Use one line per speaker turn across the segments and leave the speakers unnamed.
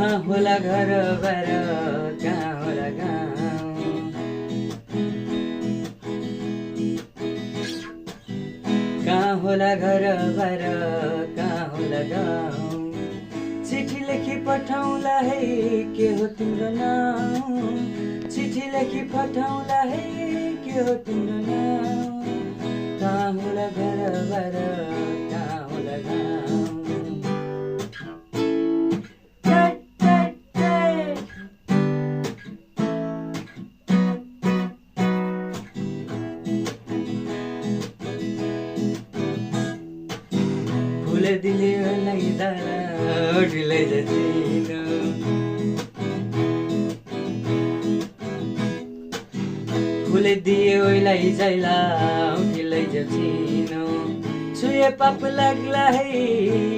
कहाँ होला घर बार कहाँ होला गाउँ कहाँ होला घर बार कहाँ होला गाउँ चिठी लेखी पठाउँला है के हो तिम्रो नाउँ चिठी लेखी पठाउँला है के हो तिम्रो नाउँ कहाँ होला घर बार कहाँ होला गाउँ फुले दिले ओलाई दाना ओठिलै जचिनो फुले दिए ओलाई जाइला ओठिलै जचिनो छुए पाप लाग्ला है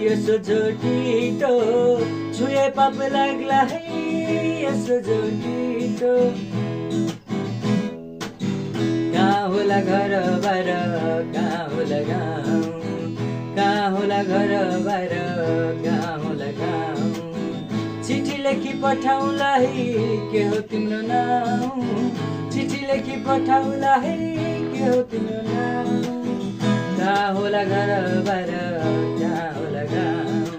यसो जोटिटो छुए पाप लाग्ला है यसो जोटिटो कहाँ होला घर बार कहाँ होला गाउँ कहाँ होला घर बार कहाँ होला गाउँ चिठी लेखी पठाउँला है के हो तिम्रो नाउँ चिठी लेखी पठाउँला है के हो तिम्रो नाउँ कहाँ होला घर बार कहाँ होला गाउँ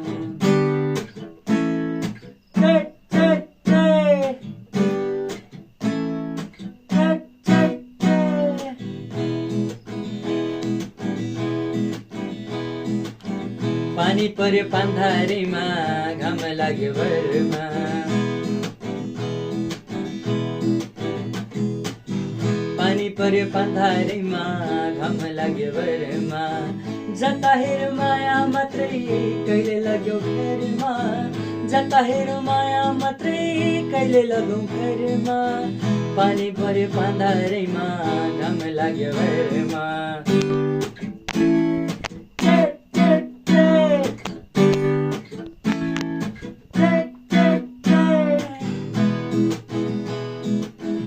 पानी पर्यो पान्धारीमा घाम लाग्यो भरमा पानी पर्यो पान्धारीमा घाम लाग्यो भरमा जता हेर माया मात्रै कहिले लाग्यो फेरमा जता हेर माया मात्रै कहिले लगौँ फेरमा पानी पर्यो पान्धारीमा घाम लाग्यो भरमा